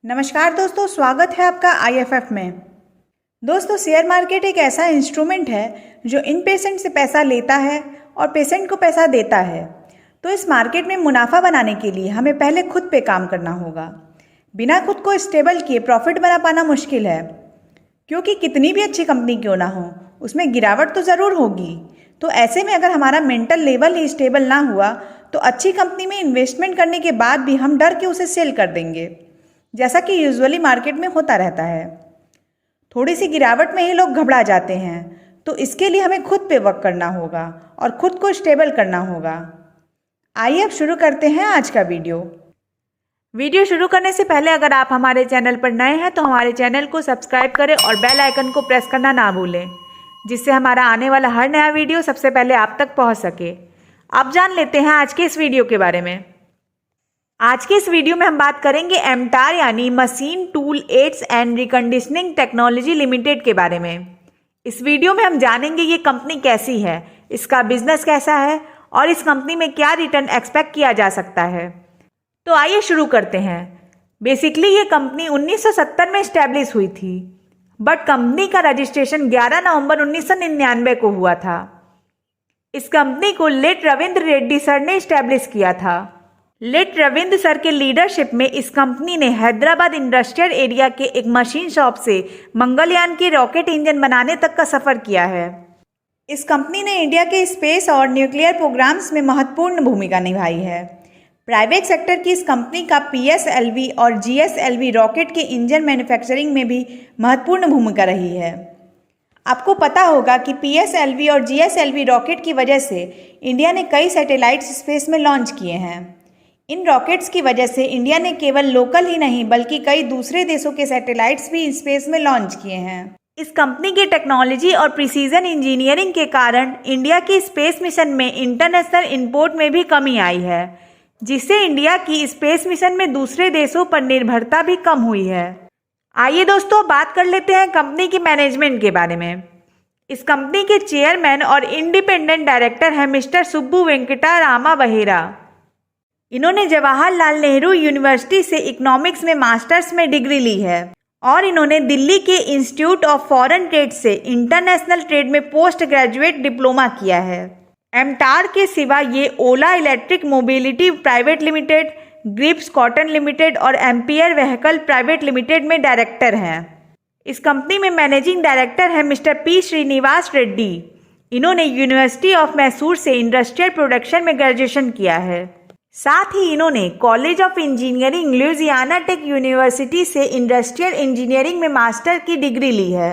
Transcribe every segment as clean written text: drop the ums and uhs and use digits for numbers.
नमस्कार दोस्तों, स्वागत है आपका IFF में। दोस्तों, शेयर मार्केट एक ऐसा इंस्ट्रूमेंट है जो इन पेशेंट से पैसा लेता है और पेशेंट को पैसा देता है। तो इस मार्केट में मुनाफा बनाने के लिए हमें पहले खुद पे काम करना होगा। बिना खुद को स्टेबल किए प्रॉफिट बना पाना मुश्किल है, क्योंकि कितनी भी अच्छी कंपनी क्यों ना हो, उसमें गिरावट तो ज़रूर होगी। तो ऐसे में अगर हमारा मेंटल लेवल ही स्टेबल ना हुआ तो अच्छी कंपनी में इन्वेस्टमेंट करने के बाद भी हम डर के उसे सेल कर देंगे, जैसा कि यूजुअली मार्केट में होता रहता है। थोड़ी सी गिरावट में ही लोग घबरा जाते हैं। तो इसके लिए हमें खुद पे वर्क करना होगा और खुद को स्टेबल करना होगा। आइए अब शुरू करते हैं आज का वीडियो शुरू करने से पहले अगर आप हमारे चैनल पर नए हैं तो हमारे चैनल को सब्सक्राइब करें और बेल आइकन को प्रेस करना ना भूलें, जिससे हमारा आने वाला हर नया वीडियो सबसे पहले आप तक पहुंच सके। अब जान लेते हैं आज के इस वीडियो के बारे में। आज के इस वीडियो में हम बात करेंगे एमटार यानी machine tool aids and reconditioning technology limited के बारे में। इस वीडियो में हम जानेंगे ये कंपनी कैसी है, इसका बिजनेस कैसा है और इस कंपनी में क्या रिटर्न एक्सपेक्ट किया जा सकता है। तो आइए शुरू करते हैं। बेसिकली ये कंपनी 1970 में स्टैब्लिश हुई थी, बट कंपनी का रजिस्ट्रेशन 11 नवंबर 1999 को हुआ था। इस कंपनी को लेट रविंद्र रेड्डी सर ने स्टैब्लिश किया था। लेट रविंद्र सर के लीडरशिप में इस कंपनी ने हैदराबाद इंडस्ट्रियल एरिया के एक मशीन शॉप से मंगलयान के रॉकेट इंजन बनाने तक का सफर किया है। इस कंपनी ने इंडिया के स्पेस और न्यूक्लियर प्रोग्राम्स में महत्वपूर्ण भूमिका निभाई है। प्राइवेट सेक्टर की इस कंपनी का PSLV और GSLV रॉकेट के इंजन मैन्युफैक्चरिंग में भी महत्वपूर्ण भूमिका रही है। आपको पता होगा कि PSLV और GSLV रॉकेट की वजह से इंडिया ने कई सैटेलाइट्स स्पेस में लॉन्च किए हैं। इन रॉकेट्स की वजह से इंडिया ने केवल लोकल ही नहीं बल्कि कई दूसरे देशों के सैटेलाइट्स भी स्पेस में लॉन्च किए हैं। इस कंपनी की टेक्नोलॉजी और प्रिसीजन इंजीनियरिंग के कारण इंडिया की स्पेस मिशन में इंटरनेशनल इंपोर्ट में भी कमी आई है, जिससे इंडिया की स्पेस मिशन में दूसरे देशों पर निर्भरता भी कम हुई है। आइए दोस्तों, बात कर लेते हैं कंपनी की मैनेजमेंट के बारे में। इस कंपनी के चेयरमैन और इंडिपेंडेंट डायरेक्टर हैं मिस्टर सुब्बू वेंकटा रामा बहेरा। इन्होंने जवाहरलाल नेहरू यूनिवर्सिटी से इकोनॉमिक्स में मास्टर्स में डिग्री ली है और इन्होंने दिल्ली के इंस्टीट्यूट ऑफ फॉरेन ट्रेड से इंटरनेशनल ट्रेड में पोस्ट ग्रेजुएट डिप्लोमा किया है। एमटार के सिवा ये Ola electric mobility private limited, grips cotton limited और एम्पियर व्हीकल प्राइवेट लिमिटेड में डायरेक्टर हैं। इस कंपनी में मैनेजिंग डायरेक्टर है मिस्टर P श्रीनिवास रेड्डी। इन्होंने यूनिवर्सिटी ऑफ मैसूर से इंडस्ट्रियल प्रोडक्शन में ग्रेजुएशन किया है। साथ ही इन्होंने college of engineering Louisiana tech university से इंडस्ट्रियल इंजीनियरिंग में मास्टर की डिग्री ली है।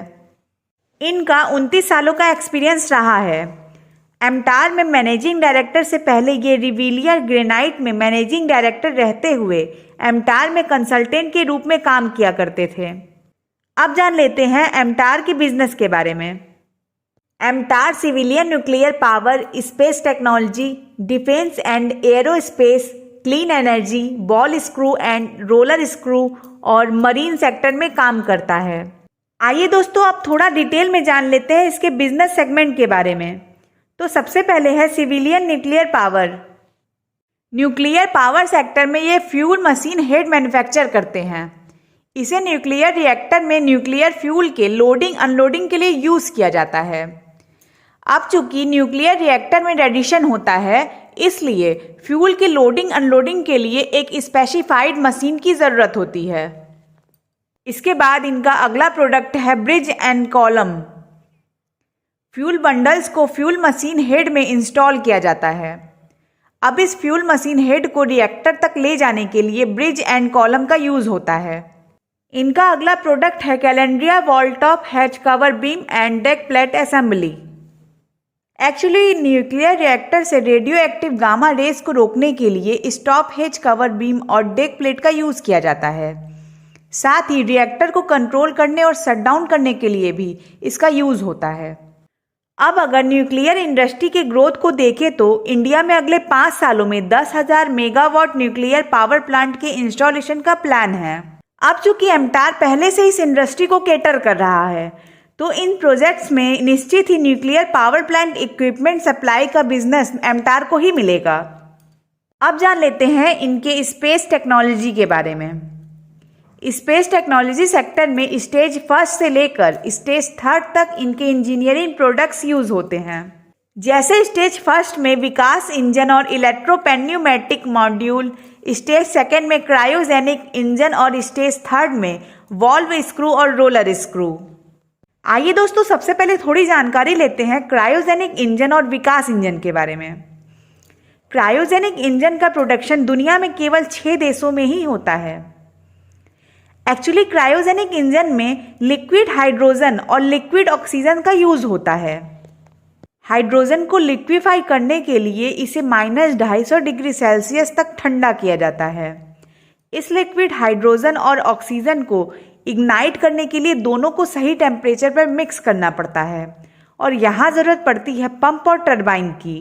इनका 29 सालों का एक्सपीरियंस रहा है। एमटार में मैनेजिंग डायरेक्टर से पहले ये रिविलियर ग्रेनाइट में मैनेजिंग डायरेक्टर रहते हुए एमटार में कंसल्टेंट के रूप में काम किया करते थे। अब जान लेते हैं एमटार के बिजनेस के बारे में। MTAR civilian nuclear power, space technology, defence and aerospace, clean energy, ball screw and roller screw और मरीन सेक्टर में काम करता है। आइए दोस्तों, अब थोड़ा डिटेल में जान लेते हैं इसके बिजनेस सेगमेंट के बारे में। तो सबसे पहले है civilian nuclear power. Nuclear power sector में ये फ्यूल मशीन हेड मैन्युफैक्चर करते हैं। इसे न्यूक्लियर रिएक्टर में न्यूक्लियर फ्यूल के लोडिंग अनलोडिंग के लिए यूज किया जाता है। अब चूंकि न्यूक्लियर रिएक्टर में रेडिएशन होता है, इसलिए फ्यूल के लोडिंग अनलोडिंग के लिए एक स्पेसिफाइड मशीन की ज़रूरत होती है। इसके बाद इनका अगला प्रोडक्ट है bridge and column. Fuel bundles को फ्यूल मशीन हेड में इंस्टॉल किया जाता है। अब इस फ्यूल मशीन हेड को रिएक्टर तक ले जाने के लिए ब्रिज एंड कॉलम का यूज होता है। इनका अगला प्रोडक्ट है calandria wall top hatch cover beam and deck plate assembly. Actually nuclear reactor से रेडियो एक्टिव गामा रेस को रोकने के लिए स्टॉप हेज कवर बीम और डेक प्लेट का यूज किया जाता है। साथ ही रिएक्टर को कंट्रोल करने और शटडाउन करने के लिए भी इसका यूज होता है। अब अगर न्यूक्लियर इंडस्ट्री के ग्रोथ को देखें तो इंडिया में अगले 5 सालों में 10,000 मेगावाट न्यूक्लियर पावर प्लांट के इंस्टॉलेशन का प्लान है। अब चूंकि एमटार पहले से इस इंडस्ट्री को केटर कर रहा है, तो इन प्रोजेक्ट्स में निश्चित ही nuclear power plant equipment supply का बिजनेस एमटार को ही मिलेगा। अब जान लेते हैं इनके स्पेस टेक्नोलॉजी के बारे में। स्पेस टेक्नोलॉजी सेक्टर में स्टेज फर्स्ट से लेकर स्टेज थर्ड तक इनके इंजीनियरिंग प्रोडक्ट्स यूज होते हैं। जैसे स्टेज फर्स्ट में विकास इंजन और इलेक्ट्रोपेन्यूमेटिक मॉड्यूल, स्टेज सेकेंड में क्रायोजेनिक इंजन और स्टेज थर्ड में वॉल्व स्क्रू और रोलर स्क्रू। आइए दोस्तों, सबसे पहले थोड़ी जानकारी लेते हैं क्रायोजेनिक इंजन और विकास इंजन के बारे में। क्रायोजेनिक इंजन का प्रोडक्शन दुनिया में केवल 6 देशों में ही होता है। एक्चुअली क्रायोजेनिक इंजन में लिक्विड हाइड्रोजन और लिक्विड ऑक्सीजन का यूज होता है। हाइड्रोजन को लिक्विफाई करने के लिए इसे -250 डिग्री सेल्सियस तक ठंडा किया जाता है। इस लिक्विड हाइड्रोजन और ऑक्सीजन को इग्नाइट करने के लिए दोनों को सही टेम्परेचर पर मिक्स करना पड़ता है और यहाँ ज़रूरत पड़ती है पंप और टरबाइन की।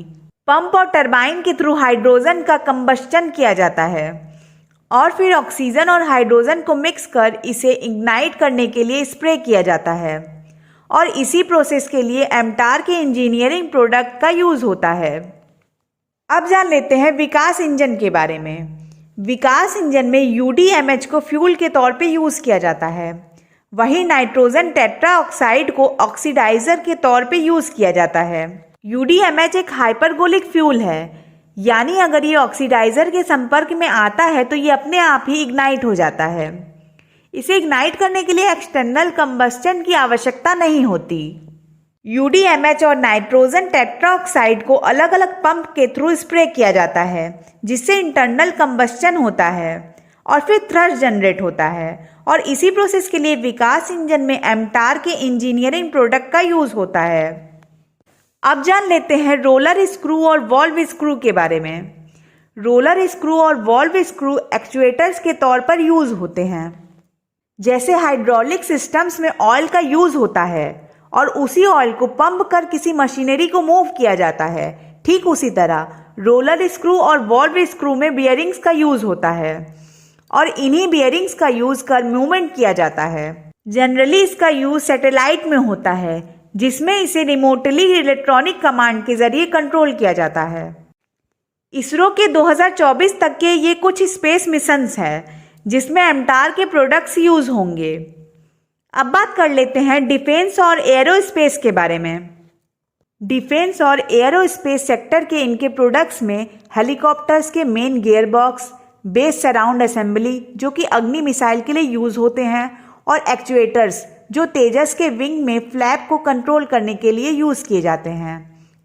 पंप और टरबाइन के थ्रू हाइड्रोजन का कंबस्टन किया जाता है और फिर ऑक्सीजन और हाइड्रोजन को मिक्स कर इसे इग्नाइट करने के लिए स्प्रे किया जाता है और इसी प्रोसेस के लिए एमटार के इंजीनियरिंग प्रोडक्ट का यूज़ होता है। अब जान लेते हैं विकास इंजन के बारे में। विकास इंजन में UDMH को फ्यूल के तौर पे यूज़ किया जाता है, वहीं नाइट्रोजन टेट्रा ऑक्साइड को ऑक्सीडाइजर के तौर पे यूज़ किया जाता है। UDMH एक हाइपरगोलिक फ्यूल है, यानी अगर ये ऑक्सीडाइजर के संपर्क में आता है तो ये अपने आप ही इग्नाइट हो जाता है। इसे इग्नाइट करने के लिए एक्सटर्नल कंबस्टन की आवश्यकता नहीं होती। UDMH और नाइट्रोजन टेट्राऑक्साइड को अलग अलग पंप के थ्रू स्प्रे किया जाता है, जिससे इंटरनल कंबस्टन होता है और फिर थ्रस्ट जनरेट होता है और इसी प्रोसेस के लिए विकास इंजन में एमटार के इंजीनियरिंग प्रोडक्ट का यूज होता है। अब जान लेते हैं रोलर स्क्रू और वॉल्व स्क्रू के बारे में। रोलर स्क्रू और वॉल्व स्क्रू एक्चुएटर्स के तौर पर यूज होते हैं। जैसे हाइड्रोलिक सिस्टम्स में ऑयल का यूज होता है और उसी ऑयल को पंप कर किसी मशीनरी को मूव किया जाता है, ठीक उसी तरह रोलर स्क्रू और वॉल्व स्क्रू में बियरिंग्स का यूज होता है और इन्हीं बियरिंग्स का यूज कर मूवमेंट किया जाता है। जनरली इसका यूज सैटेलाइट में होता है, जिसमें इसे रिमोटली इलेक्ट्रॉनिक कमांड के जरिए कंट्रोल किया जाता है। इसरो के 2024 तक के ये कुछ स्पेस मिशंस हैं जिसमें एमटार के प्रोडक्ट्स यूज होंगे। अब बात कर लेते हैं डिफेंस और एरोस्पेस के बारे में। डिफेंस और एरोस्पेस सेक्टर के इनके प्रोडक्ट्स में हेलीकॉप्टर्स के main gearbox, base surround assembly जो कि अग्नि मिसाइल के लिए यूज होते हैं, और एक्चुएटर्स जो तेजस के विंग में फ्लैप को कंट्रोल करने के लिए यूज किए जाते हैं।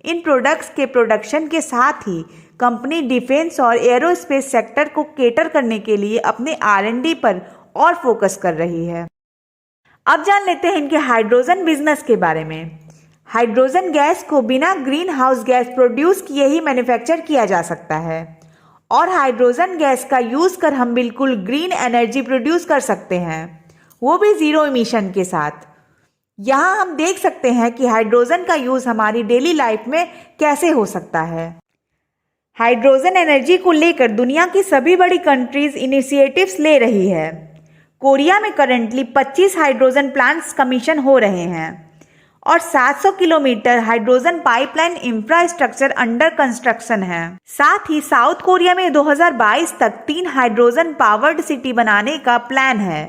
इन प्रोडक्ट्स के प्रोडक्शन के साथ ही कंपनी डिफेंस और एरोस्पेस सेक्टर को केटर करने के लिए अपने R&D पर और फोकस कर रही है। अब जान लेते हैं इनके हाइड्रोजन बिजनेस के बारे में। हाइड्रोजन गैस को बिना ग्रीन हाउस गैस प्रोड्यूस किए ही मैन्युफैक्चर किया जा सकता है और हाइड्रोजन गैस का यूज कर हम बिल्कुल ग्रीन एनर्जी प्रोड्यूस कर सकते हैं, वो भी जीरो इमिशन के साथ। यहाँ हम देख सकते हैं कि हाइड्रोजन का यूज हमारी डेली लाइफ में कैसे हो सकता है। हाइड्रोजन एनर्जी को लेकर दुनिया की सभी बड़ी कंट्रीज इनिशिएटिव्स ले रही है। कोरिया में करंटली 25 हाइड्रोजन प्लांट्स कमीशन हो रहे हैं और 700 kilometre hydrogen pipeline infrastructure under construction है। साथ ही साउथ कोरिया में 2022 तक 3 हाइड्रोजन पावर्ड सिटी बनाने का प्लान है।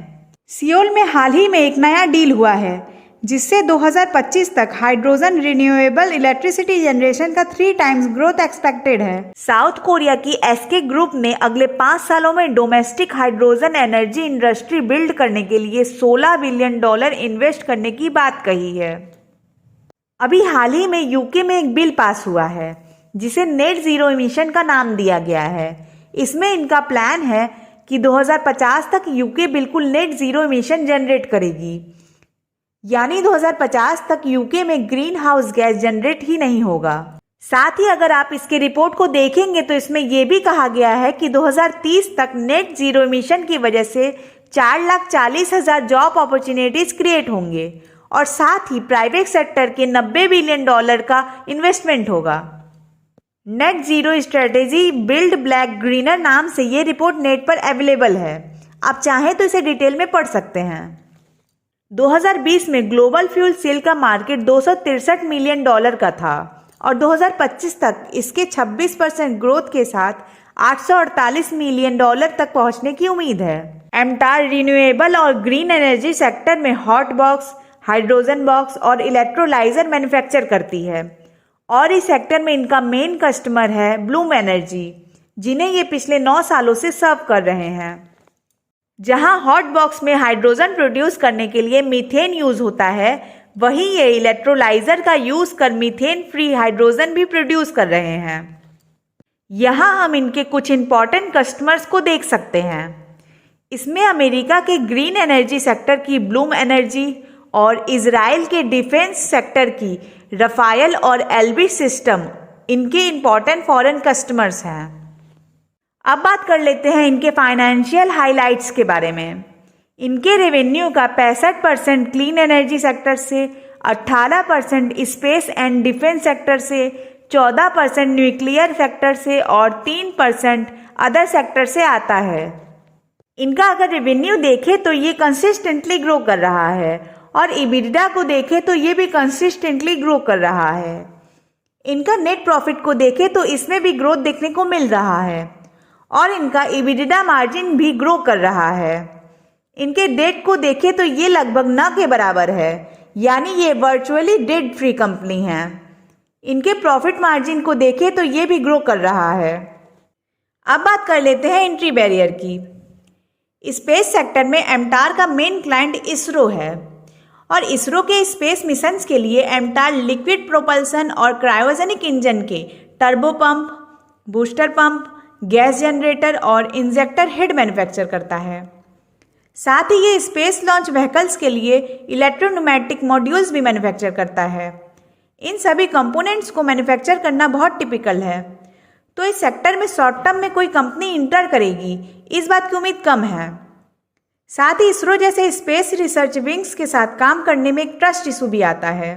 सियोल में हाल ही में एक नया डील हुआ है जिससे 2025 तक हाइड्रोजन रिन्यूएबल इलेक्ट्रिसिटी जनरेशन का 3 टाइम्स ग्रोथ एक्सपेक्टेड है। साउथ कोरिया की एसके ग्रुप ने अगले 5 सालों में domestic hydrogen energy industry build करने के लिए $16 बिलियन इन्वेस्ट करने की बात कही है। अभी हाल ही में यूके में एक बिल पास हुआ है जिसे नेट जीरो इमिशन का नाम दिया गया है। इसमें इनका प्लान है कि 2050 तक यूके बिल्कुल नेट जीरो इमिशन जनरेट करेगी, यानी 2050 तक यूके में ग्रीन हाउस गैस जनरेट ही नहीं होगा। साथ ही अगर आप इसके रिपोर्ट को देखेंगे तो इसमें यह भी कहा गया है कि 2030 तक नेट जीरो इमिशन की वजह से 4,40,000 जॉब अपॉर्चुनिटीज क्रिएट होंगे और साथ ही प्राइवेट सेक्टर के $90 बिलियन का इन्वेस्टमेंट होगा। Net zero strategy build black greener नाम से ये रिपोर्ट नेट पर अवेलेबल है, आप चाहें तो इसे डिटेल में पढ़ सकते हैं। 2020 में ग्लोबल फ्यूल सेल का मार्केट $263 मिलियन का था और 2025 तक इसके 26% ग्रोथ के साथ $848 मिलियन तक पहुंचने की उम्मीद है। एमटार रिन्यूएबल और ग्रीन एनर्जी सेक्टर में हॉट बॉक्स, हाइड्रोजन बॉक्स और इलेक्ट्रोलाइजर मैन्युफैक्चर करती है और इस सेक्टर में इनका मेन कस्टमर है ब्लूम एनर्जी, जिन्हें ये पिछले 9 सालों से सर्व कर रहे हैं। जहां हॉट बॉक्स में हाइड्रोजन प्रोड्यूस करने के लिए मीथेन यूज होता है, वहीं ये इलेक्ट्रोलाइजर का यूज कर मीथेन फ्री हाइड्रोजन भी प्रोड्यूस कर रहे हैं। यहाँ हम इनके कुछ इंपॉर्टेंट कस्टमर्स को देख सकते हैं। इसमें अमेरिका के ग्रीन एनर्जी सेक्टर की ब्लूम एनर्जी और इजराइल के डिफेंस सेक्टर की रफायल और एल्बिट सिस्टम इनके इंपॉर्टेंट फॉरेन कस्टमर्स हैं। अब बात कर लेते हैं इनके फाइनेंशियल हाइलाइट्स के बारे में। इनके रेवेन्यू का 65% क्लीन एनर्जी सेक्टर से, 18% स्पेस एंड डिफेंस सेक्टर से, 14% न्यूक्लियर सेक्टर से और 3% अदर सेक्टर से आता है। इनका अगर रेवेन्यू देखें तो ये कंसिस्टेंटली ग्रो कर रहा है और इबिडिडा को देखें तो ये भी कंसिस्टेंटली ग्रो कर रहा है। इनका नेट प्रॉफिट को देखें तो इसमें भी ग्रोथ देखने को मिल रहा है और इनका इबिडिडा मार्जिन भी ग्रो कर रहा है। इनके डेट को देखें तो ये लगभग न के बराबर है, यानी ये वर्चुअली डेट फ्री कंपनी है। इनके प्रॉफिट मार्जिन को देखें तो ये भी ग्रो कर रहा है। अब बात कर लेते हैं एंट्री बैरियर की। स्पेस सेक्टर में एमटार का मेन क्लाइंट इसरो है और इसरो के स्पेस मिशंस के लिए एमटार लिक्विड प्रोपल्सन और क्रायोजेनिक इंजन के turbo pump, booster pump, gas generator और इंजेक्टर हेड मैन्युफैक्चर करता है। साथ ही ये स्पेस लॉन्च व्हीकल्स के लिए इलेक्ट्रोन्यूमेटिक मॉड्यूल्स भी मैन्युफैक्चर करता है। इन सभी कंपोनेंट्स को मैन्युफैक्चर करना बहुत टिपिकल है, तो इस सेक्टर में शॉर्ट टर्म में कोई कंपनी इंटर करेगी इस बात की उम्मीद कम है। साथ ही इसरो जैसे स्पेस रिसर्च विंग्स के साथ काम करने में एक ट्रस्ट इशू भी आता है,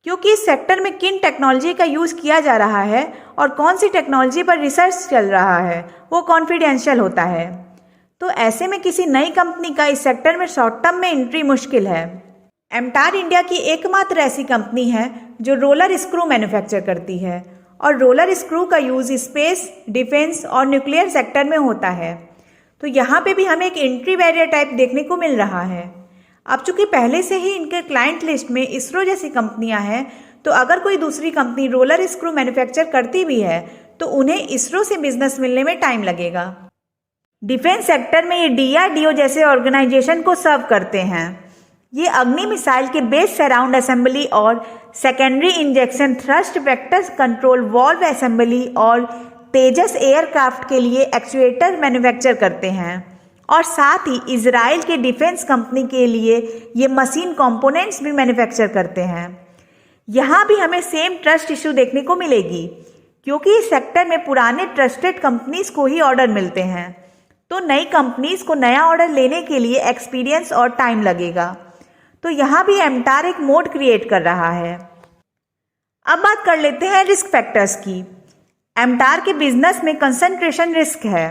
क्योंकि इस सेक्टर में किन टेक्नोलॉजी का यूज़ किया जा रहा है और कौन सी टेक्नोलॉजी पर रिसर्च चल रहा है वो कॉन्फिडेंशियल होता है। तो ऐसे में किसी नई कंपनी का इस सेक्टर में शॉर्ट टर्म में एंट्री मुश्किल है। एमटार इंडिया की एकमात्र ऐसी कंपनी है जो रोलर स्क्रू मैन्युफैक्चर करती है और रोलर स्क्रू का यूज़ स्पेस, डिफेंस और न्यूक्लियर सेक्टर में होता है। तो यहाँ पे भी हमें एक एंट्री बैरियर टाइप देखने को मिल रहा है। अब चूंकि पहले से ही इनके क्लाइंट लिस्ट में इसरो जैसी कंपनियां हैं, तो अगर कोई दूसरी कंपनी रोलर स्क्रू मैन्युफैक्चर करती भी है तो उन्हें इसरो से बिजनेस मिलने में टाइम लगेगा। डिफेंस सेक्टर में ये DRDO जैसे ऑर्गेनाइजेशन को सर्व करते हैं। ये अग्नि मिसाइल के बेस सराउंड असेंबली और secondary injection thrust vector control valve assembly और तेजस एयरक्राफ्ट के लिए एक्चुएटर मैन्युफैक्चर करते हैं और साथ ही इजराइल के डिफेंस कंपनी के लिए ये मशीन कंपोनेंट्स भी मैन्युफैक्चर करते हैं। यहाँ भी हमें सेम ट्रस्ट इशू देखने को मिलेगी, क्योंकि इस सेक्टर में पुराने ट्रस्टेड कंपनीज को ही ऑर्डर मिलते हैं, तो नई कंपनीज को नया ऑर्डर लेने के लिए एक्सपीरियंस और टाइम लगेगा। तो यहाँ भी एमटार एक मोड क्रिएट कर रहा है। अब बात कर लेते हैं रिस्क फैक्टर्स की। एमटार के बिजनेस में कंसंट्रेशन रिस्क है।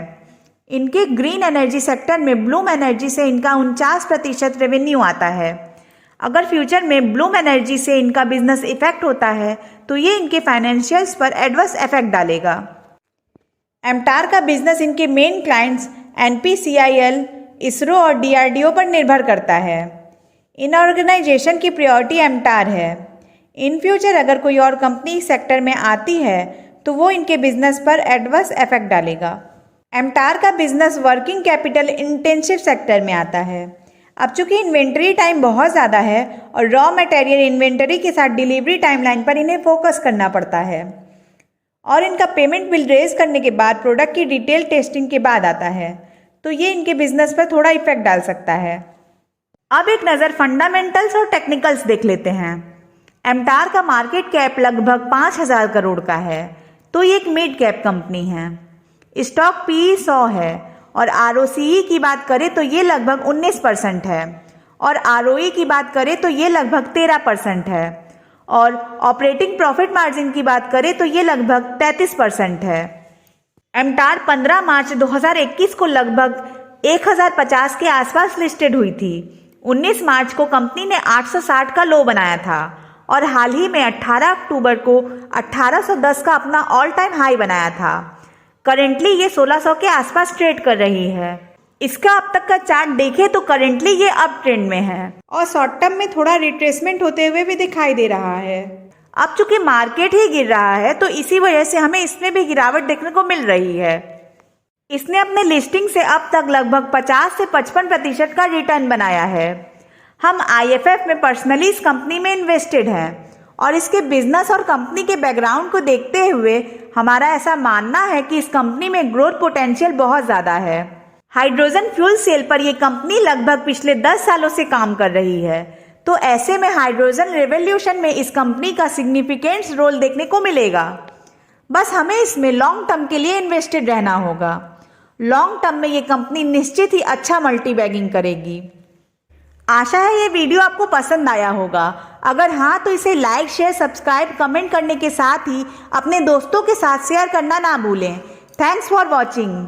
इनके ग्रीन एनर्जी सेक्टर में ब्लूम एनर्जी से इनका 49% रेवेन्यू आता है। अगर फ्यूचर में ब्लूम एनर्जी से इनका बिजनेस इफेक्ट होता है तो ये इनके फाइनेंशियल्स पर एडवर्स इफेक्ट डालेगा। एमटार का बिजनेस इनके मेन क्लाइंट्स NPCIL, इसरो और DRDO पर निर्भर करता है। इन ऑर्गेनाइजेशन की प्रायोरिटी एमटार है। इन फ्यूचर अगर कोई और कंपनी सेक्टर में आती है तो वो इनके बिजनेस पर एडवर्स इफेक्ट डालेगा। एमटार का business working capital intensive sector में आता है। अब चूंकि इन्वेंट्री टाइम बहुत ज़्यादा है और रॉ मटेरियल इन्वेंटरी के साथ डिलीवरी टाइमलाइन पर इन्हें फोकस करना पड़ता है और इनका पेमेंट बिल रेज करने के बाद प्रोडक्ट की डिटेल टेस्टिंग के बाद आता है, तो ये इनके बिजनेस पर थोड़ा इफेक्ट डाल सकता है। अब एक नज़र फंडामेंटल्स और टेक्निकल्स देख लेते हैं। एमटार का मार्केट कैप लगभग 5,000 करोड़ का है, तो ये एक मिड कैप कंपनी है। स्टॉक PE 100 है और ROCE की बात करें तो ये लगभग 19% है और ROE की बात करें तो ये लगभग 13% है और ऑपरेटिंग प्रॉफिट मार्जिन की बात करें तो ये लगभग 33% है। एमटार 15 मार्च 2021 को लगभग 1050 के आसपास लिस्टेड हुई थी। 19 मार्च को कंपनी ने 860 का लो बनाया था और हाल ही में 18 अक्टूबर को 1810 का अपना ऑल टाइम हाई बनाया था। करेंटली ये 1600 के आसपास ट्रेड कर रही है। इसका अब तक का चार्ट देखें तो करेंटली ये अप ट्रेंड में है और शॉर्ट टर्म में थोड़ा रिट्रेसमेंट होते हुए भी दिखाई दे रहा है। अब चूंकि मार्केट ही गिर रहा है तो इसी वजह से हमें इसमें भी गिरावट देखने को मिल रही है। इसने अपने लिस्टिंग से अब तक लगभग 50 से 55% का रिटर्न बनाया है। हम IFF में पर्सनली इस कंपनी में इन्वेस्टेड हैं और इसके बिजनेस और कंपनी के बैकग्राउंड को देखते हुए हमारा ऐसा मानना है कि इस कंपनी में ग्रोथ पोटेंशियल बहुत ज़्यादा है। हाइड्रोजन फ्यूल सेल पर यह कंपनी लगभग पिछले 10 सालों से काम कर रही है, तो ऐसे में हाइड्रोजन रेवोल्यूशन में इस कंपनी का सिग्निफिकेंट रोल देखने को मिलेगा। बस हमें इसमें लॉन्ग टर्म के लिए इन्वेस्टेड रहना होगा। लॉन्ग टर्म में ये कंपनी निश्चित ही अच्छा मल्टी बैगिंग करेगी। आशा है ये वीडियो आपको पसंद आया होगा। अगर हाँ तो इसे लाइक, शेयर, सब्सक्राइब, कमेंट करने के साथ ही अपने दोस्तों के साथ शेयर करना ना भूलें। Thanks for watching.